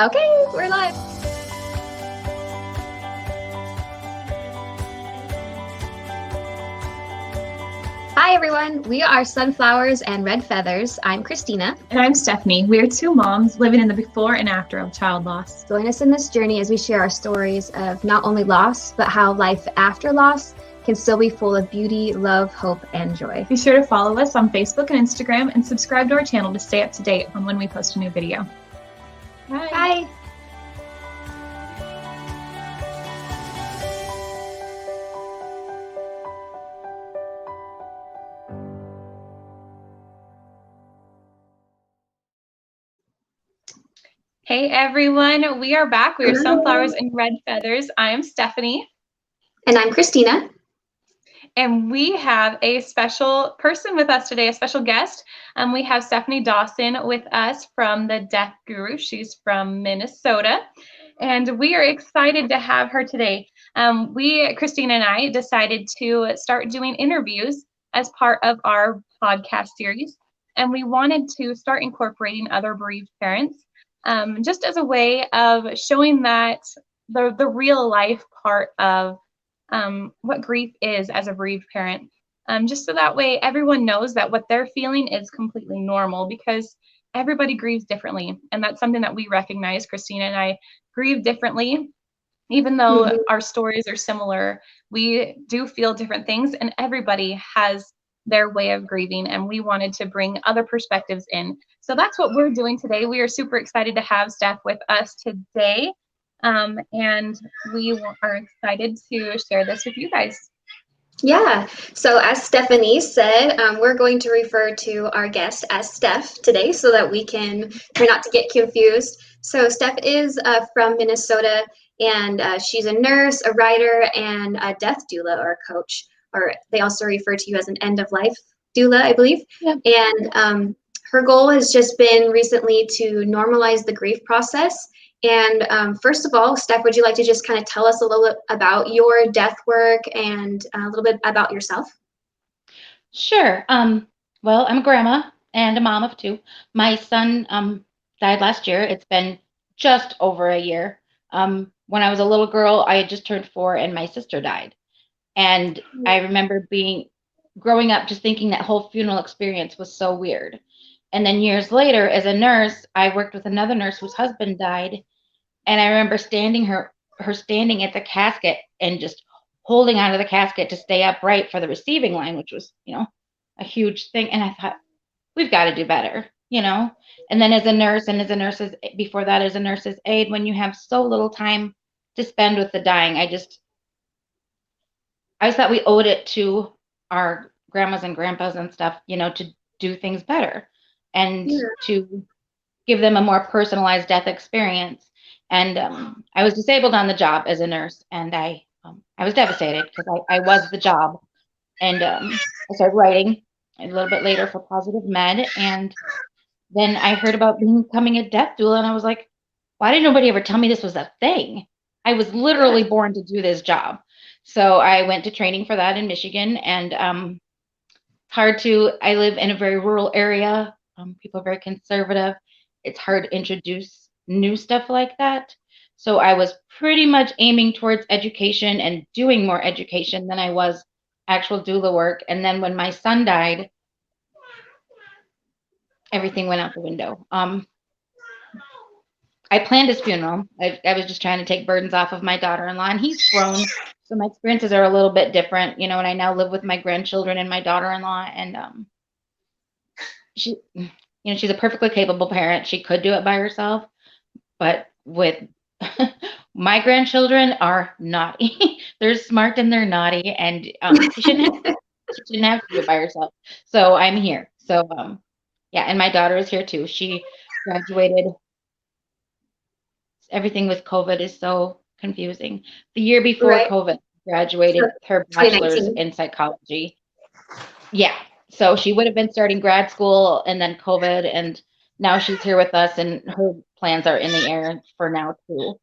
Okay, we're live. Hi, everyone. We are Sunflowers and Red Feathers. I'm Kristina. And I'm Stephanie. We are two moms living in the before and after of child loss. Join us in this journey as we share our stories of not only loss, but how life after loss can still be full of beauty, love, hope, and joy. Be sure to follow us on Facebook and Instagram and subscribe to our channel to stay up to date on when we post a new video. Bye. Bye. Hey everyone, we are back. We are Sunflowers and Red Feathers. I am Stephanie. And I'm Kristina. And we have a special person with us today, a special guest. We have Stephanie Dawson with us from the Death Guru. She's from Minnesota. And we are excited to have her today. Kristina and I, decided to start doing interviews as part of our podcast series. And we wanted to start incorporating other bereaved parents. Just as a way of showing that the real life part of what grief is as a bereaved parent, just so that way everyone knows that what they're feeling is completely normal, because everybody grieves differently, and that's something that we recognize. Kristina and I grieve differently, even though our stories are similar. We do feel different things, and everybody has their way of grieving, and we wanted to bring other perspectives in. So that's what we're doing today. We are super excited to have Steph with us today, and we are excited to share this with you guys. Yeah, so as Stephanie said, we're going to refer to our guest as Steph today so that we can try not to get confused. So Steph is from Minnesota, and she's a nurse, a writer, and a death doula or coach, or they also refer to you as an end-of-life doula, I believe. Yeah. And her goal has just been recently to normalize the grief process. And first of all, Steph, would you like to just kind of tell us a little bit about your death work and a little bit about yourself? Sure. Well, I'm a grandma and a mom of two. My son died last year. It's been just over a year. When I was a little girl, I had just turned 4 and my sister died. And I remember growing up just thinking that whole funeral experience was so weird. And then years later, as a nurse, I worked with another nurse whose husband died. And I remember her standing at the casket and just holding onto the casket to stay upright for the receiving line, which was, a huge thing. And I thought, we've got to do better, And then as a nurse and before that, as a nurse's aide, when you have so little time to spend with the dying, I just thought we owed it to our grandmas and grandpas and stuff, to do things better and to give them a more personalized death experience. And I was disabled on the job as a nurse, and I was devastated because I was the job. And I started writing a little bit later for Positive Med, and then I heard about becoming a death doula, and I was like, why did nobody ever tell me this was a thing? I was literally born to do this job. So I went to training for that in Michigan, and I live in a very rural area. People are very conservative. It's hard to introduce new stuff like that. So I was pretty much aiming towards education and doing more education than I was actual doula work. And then when my son died, everything went out the window. I planned his funeral. I was just trying to take burdens off of my daughter-in-law, and he's grown, so my experiences are a little bit different, and I now live with my grandchildren and my daughter-in-law, and she's a perfectly capable parent. She could do it by herself, but with my grandchildren are naughty. They're smart and they're naughty, and she shouldn't have to do it by herself. So I'm here. So yeah, and my daughter is here too. She graduated. Everything with COVID is so confusing. The year before COVID, graduated her bachelor's in psychology. Yeah. So she would have been starting grad school, and then COVID, and now she's here with us, and her plans are in the air for now too.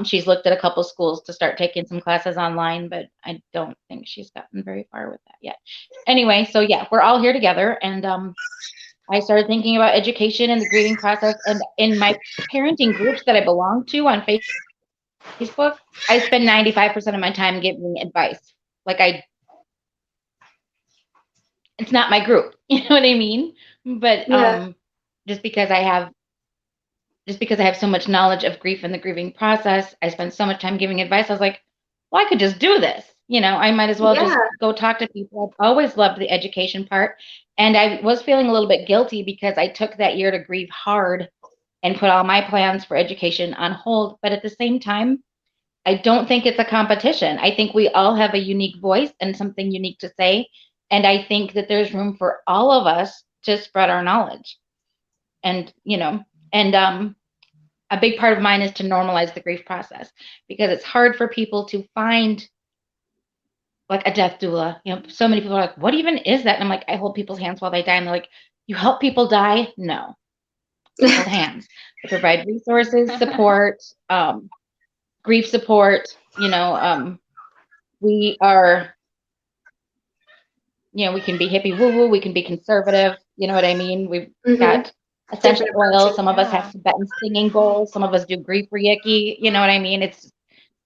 She's looked at a couple schools to start taking some classes online, but I don't think she's gotten very far with that yet. Anyway, so yeah, we're all here together, and I started thinking about education and the grieving process. And in my parenting groups that I belong to on Facebook, I spend 95% of my time giving advice. Like it's not my group, you know what I mean? But Yeah. just because I have so much knowledge of grief and the grieving process, I spend so much time giving advice. I was like, well, I could just do this. I might as well just Yeah. go talk to people. I've always loved the education part. And I was feeling a little bit guilty because I took that year to grieve hard and put all my plans for education on hold. But at the same time, I don't think it's a competition. I think we all have a unique voice and something unique to say. And I think that there's room for all of us to spread our knowledge. And, a big part of mine is to normalize the grief process, because it's hard for people to find like a death doula. So many people are like, what even is that? And I'm like, I hold people's hands while they die. And they're like, you help people die? No, I hold hands. I provide resources, support, grief support. We are, we can be hippie woo woo, we can be conservative. You know what I mean? We've got essential Different oils. approaches. Some of us have Yeah. Tibetan singing bowls. Some of us do grief reiki. You know what I mean?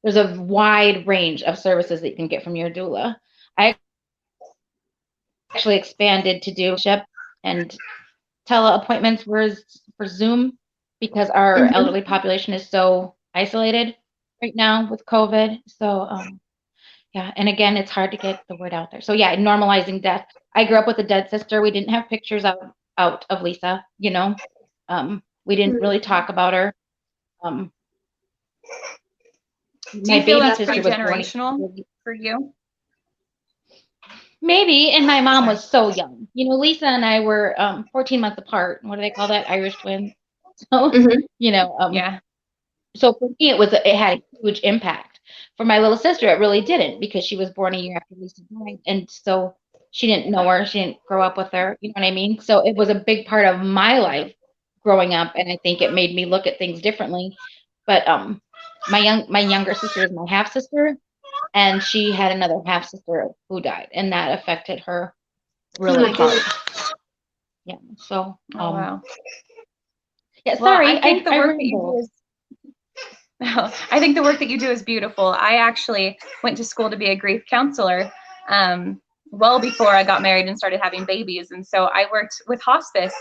There's a wide range of services that you can get from your doula. I actually expanded to do ship and tele-appointments for Zoom, because our elderly population is so isolated right now with COVID. So yeah, and again, it's hard to get the word out there. So yeah, normalizing death. I grew up with a dead sister. We didn't have pictures out of Lisa. We didn't really talk about her. Do you My feel baby that's sister pretty was born. generational for you? Maybe, and my mom was so young. Lisa and I were 14 months apart. What do they call that? Irish twins. So, Yeah. so for me, it had a huge impact. For my little sister, it really didn't, because she was born a year after Lisa died, and so she didn't know her. She didn't grow up with her. You know what I mean? So it was a big part of my life growing up, and I think it made me look at things differently. But my younger sister is my half sister, and she had another half sister who died, and that affected her really hard. Yeah. So Oh, wow. yeah, Well, sorry, I think the work that rambled. you do is I think the work that you do is beautiful. I actually went to school to be a grief counselor well before I got married and started having babies. And so I worked with hospice.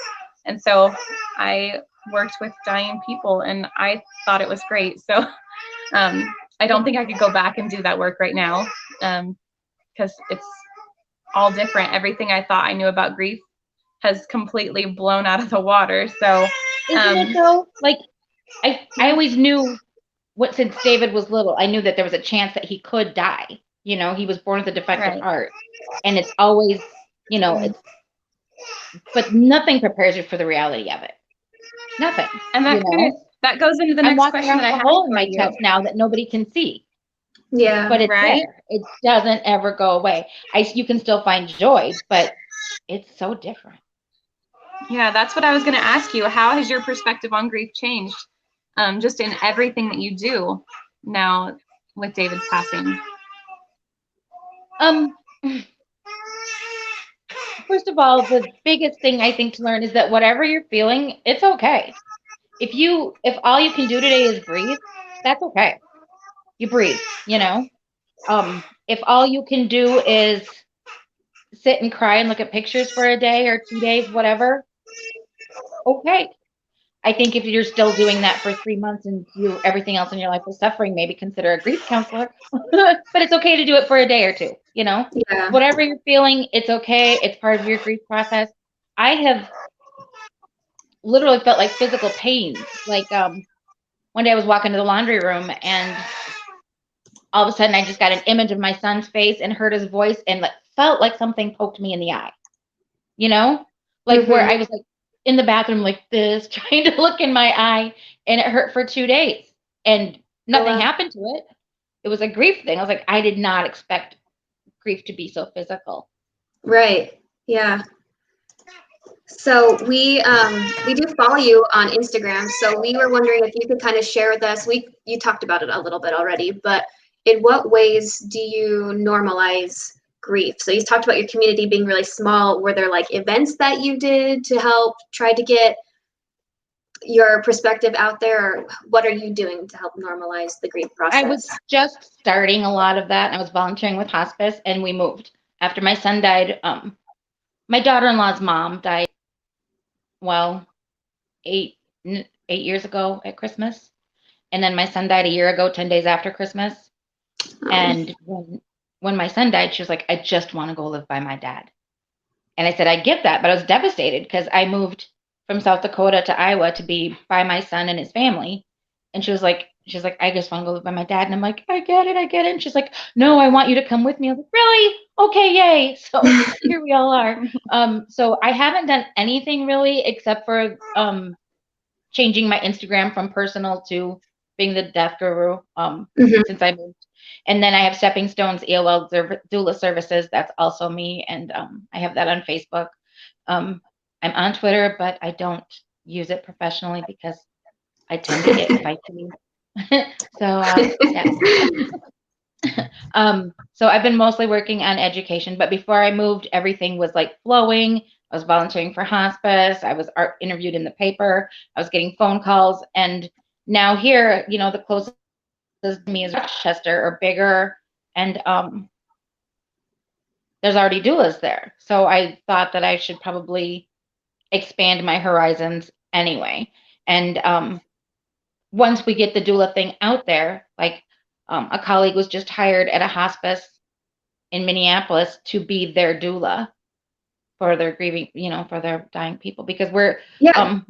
And so I worked with dying people, and I thought it was great. So I don't think I could go back and do that work right now, because it's all different. Everything I thought I knew about grief has completely blown out of the water. So isn't it though? Like I always knew, since David was little, I knew that there was a chance that he could die. He was born with a defective heart, and it's always, but nothing prepares you for the reality of it. Nothing. And that goes into the I'm next walking question around that I with a have hole in for my you. chest now that nobody can see. Yeah. But it's Right? there. It doesn't ever go away. You can still find joy, but it's so different. Yeah, that's what I was going to ask you. How has your perspective on grief changed, just in everything that you do now with David's passing? First of all, the biggest thing I think to learn is that whatever you're feeling, it's okay. If all you can do today is breathe, that's okay. You breathe, if all you can do is sit and cry and look at pictures for a day or 2 days, whatever, okay. I think if you're still doing that for 3 months and everything else in your life is suffering, maybe consider a grief counselor. But it's okay to do it for a day or two, Yeah. Whatever you're feeling, it's okay. It's part of your grief process. I have literally felt like physical pain. Like one day I was walking to the laundry room, and all of a sudden I just got an image of my son's face and heard his voice, and felt like something poked me in the eye. Where I was like in the bathroom like this, trying to look in my eye, and it hurt for 2 days, and nothing happened to it. It was a grief thing. I was like, I did not expect grief to be so physical. Right. Yeah. So we do follow you on Instagram. So we were wondering if you could kind of share with us. You talked about it a little bit already, but in what ways do you normalize grief. So you talked about your community being really small. Were there like events that you did to help try to get your perspective out there, or what are you doing to help normalize the grief I was process? just starting a lot of that. I was volunteering with hospice, and we moved after my son died. My daughter-in-law's mom died, well, 8 years ago at Christmas. And then my son died a year ago, 10 days after Christmas. And when my son died, she was like, I just want to go live by my dad. And I said, I get that, but I was devastated because I moved from South Dakota to Iowa to be by my son and his family. And she's like, I just want to go live by my dad. And I'm like, I get it. And she's like, no, I want you to come with me. I was like, really? Okay, yay. So here we all are. So I haven't done anything really except for changing my Instagram from personal to being the deaf guru since I moved. And then I have Stepping Stones EOL doula services. That's also me. And I have that on Facebook. I'm on Twitter, but I don't use it professionally because I tend to get feisty. So yeah. So I've been mostly working on education, but before I moved, everything was like flowing. I was volunteering for hospice. I was interviewed in the paper. I was getting phone calls. And now here, the closest to me is Rochester or bigger. And there's already doulas there. So I thought that I should probably expand my horizons anyway. And once we get the doula thing out there, like a colleague was just hired at a hospice in Minneapolis to be their doula for their grieving, for their dying people, because we don't.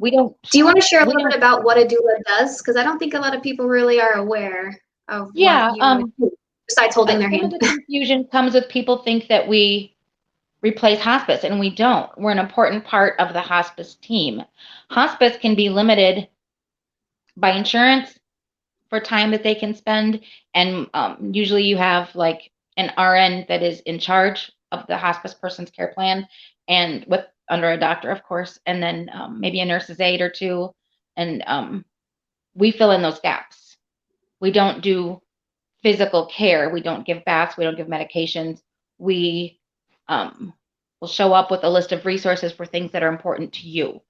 Do you want to share a little bit about what a doula does? Because I don't think a lot of people really are aware of what you do, besides holding their hand. Some of the confusion comes with people think that we replace hospice, and we don't. We're an important part of the hospice team. Hospice can be limited by insurance for time that they can spend, and usually you have like an RN that is in charge of the hospice person's care plan, and under a doctor, of course, and then maybe a nurse's aide or two, and we fill in those gaps. We don't do physical care. We don't give baths. We don't give medications. We will show up with a list of resources for things that are important to you.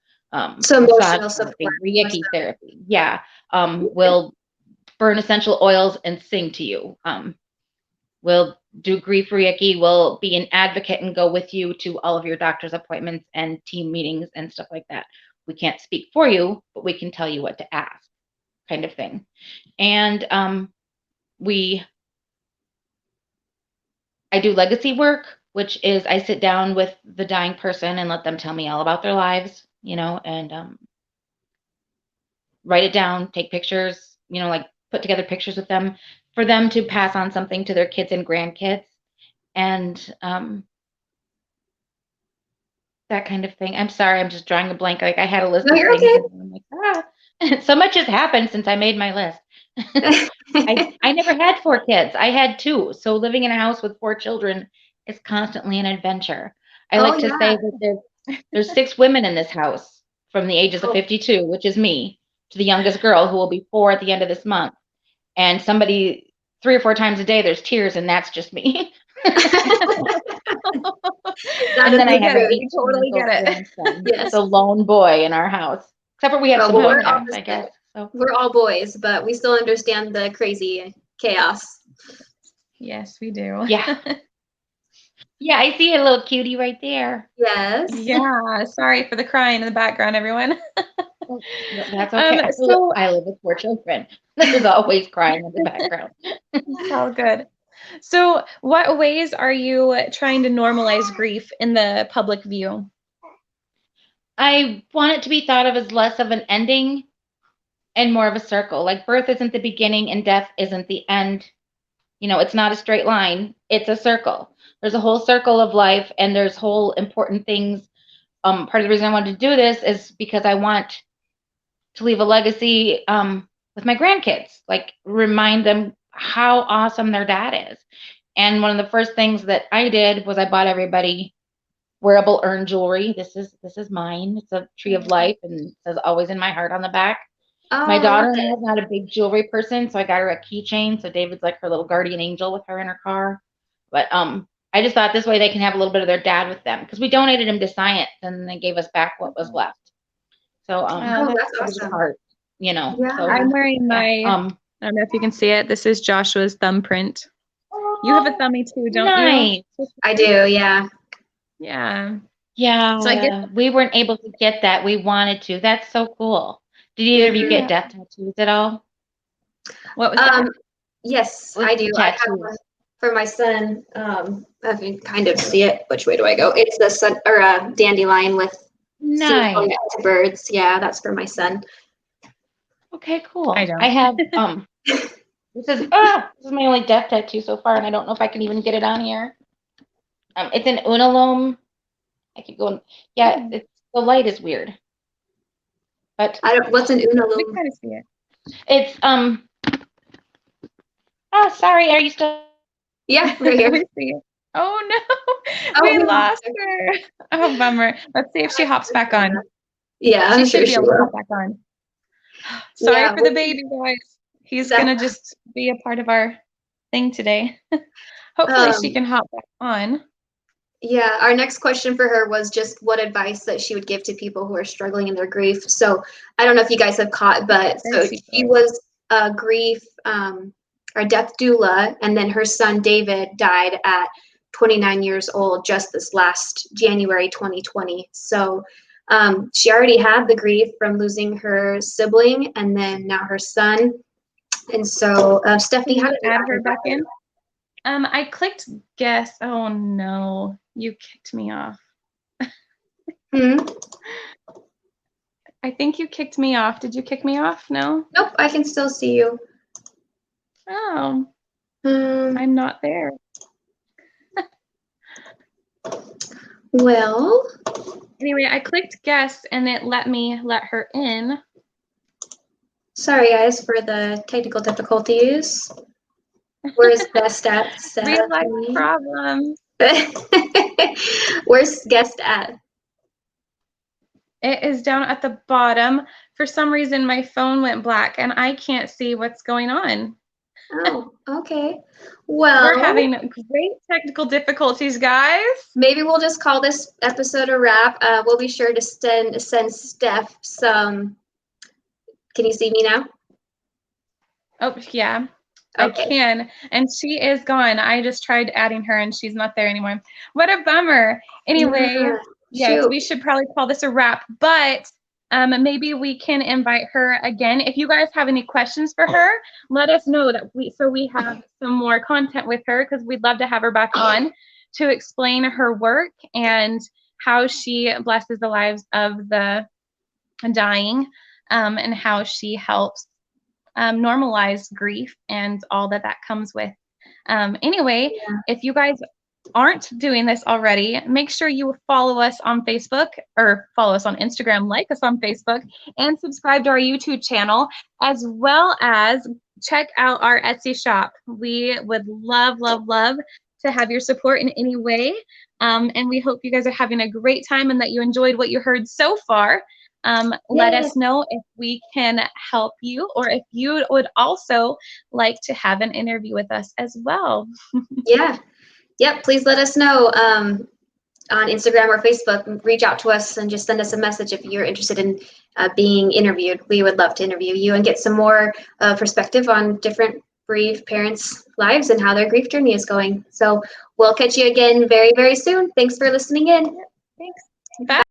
So emotional support, Reiki therapy. Yeah. We'll burn essential oils and sing to you. We'll do grief Reiki. We'll be an advocate and go with you to all of your doctor's appointments and team meetings and stuff like that. We can't speak for you, but we can tell you what to ask, kind of thing. And I do legacy work, which is I sit down with the dying person and let them tell me all about their lives, and write it down, take pictures, like put together pictures with them for them to pass on something to their kids and grandkids, and that kind of thing. I'm sorry, I'm just drawing a blank. Like I had a list of things. Okay. And I'm like, so much has happened since I made my list. I never had 4 kids. I had 2. So living in a house with 4 children is constantly an adventure. I like to say that there's 6 women in this house from the ages of 52, which is me, to the youngest girl who will be 4 at the end of this month. And somebody 3 or 4 times a day, there's tears, and that's just me. And then I have totally get it. Yes. The lone boy in our house. Except for we have some boys, I guess. So we're all boys, but we still understand the crazy chaos. Yes, we do. Yeah. Yeah, I see a little cutie right there. Yes. Yeah. Sorry for the crying in the background, everyone. That's okay. I live with 4 children. There's always crying in the background. It's all good. So what ways are you trying to normalize grief in the public view? I want it to be thought of as less of an ending and more of a circle. Like birth isn't the beginning and death isn't the end. It's not a straight line. It's a circle. There's a whole circle of life, and there's whole important things. Part of the reason I wanted to do this is because I want to leave a legacy with my grandkids, like remind them how awesome their dad is. And one of the first things that I did was I bought everybody wearable urn jewelry. This is mine. It's a tree of life and it says always in my heart on the back. Oh, my daughter is not a big jewelry person, so I got her a keychain. So David's like her little guardian angel with her in her car. But I just thought this way they can have a little bit of their dad with them, because we donated him to science and they gave us back what was left. So Oh, Oh, that's that's it was awesome. hard, you know. Yeah. So I'm wearing my, yeah. I don't know if you can see it. This is Joshua's thumbprint. You have a thumbie too, don't Nice. you? I do, yeah. Yeah. Yeah, So I get, we weren't able to get that. We wanted to. That's so cool. Did either of you Yeah. get death tattoos at all? what was that? Yes, With I do. I have tattoos. one for my son. I can kind of see it. Which way do I go? It's the sun or a dandelion with seeds Nice. going out to birds. Yeah, that's for my son. Okay, cool. I don't. I have this is my only death tattoo so far, and I don't know if I can even get it on here. It's an unalome. I keep going. Yeah, it's the light is weird. But What's an We unalome? kind of see it. it's oh, sorry, are you still? Yeah, right here. We see it. Oh no, Oh, we we lost lost her. her. Oh, bummer. Let's see if she hops back on. Yeah, She I'm should sure be she able to will. hop back on. Sorry Yeah, for the baby, guys. He's That- gonna just be a part of our thing today. Hopefully she Um, can hop back on. Yeah, our next question for her was just what advice that she would give to people who are struggling in their grief. So I don't know if you guys have caught, but There so she she goes. was a grief or death doula, and then her son David died at 29 years old just this last January 2020. So she already had the grief from losing her sibling and then now her son. And so Stephanie, how did you Add her back in. I clicked guess. Oh no, you kicked me off. Hmm? I think you kicked me off. Did you kick me off? No? Nope, I can still see you. Oh, Um, I'm not there. well, Anyway, I clicked guess and it let me let her in. sorry guys for the technical difficulties. Where's guest at? Real life Stephanie? problems. Where's guest at? It is down at the bottom. For some reason, my phone went black and I can't see what's going on. Oh, okay. Well, We're having great technical difficulties, guys. maybe we'll just call this episode a wrap. We'll be sure to send Steph some. Can you see me now? Oh, yeah, Okay. I can. And she is gone. I just tried adding her and she's not there anymore. What a bummer. Anyway, yes, Shoot. we should probably call this a wrap, but maybe we can invite her again. If you guys have any questions for her, let us know that we have some more content with her, because we'd love to have her back on to explain her work and how she blesses the lives of the dying, and how she helps normalize grief and all that comes with. Anyway, Yeah. if you guys aren't doing this already, make sure you follow us on Facebook, or follow us on Instagram, like us on Facebook, and subscribe to our YouTube channel, as well as check out our Etsy shop. We would love to have your support in any way. And we hope you guys are having a great time and that you enjoyed what you heard so far. Let us know if we can help you, or if you would also like to have an interview with us as well. Yeah. Yep. Please let us know on Instagram or Facebook. Reach out to us and just send us a message if you're interested in being interviewed. We would love to interview you and get some more perspective on different bereaved parents' lives and how their grief journey is going. So we'll catch you again very, very soon. Thanks for listening in. Thanks. Bye.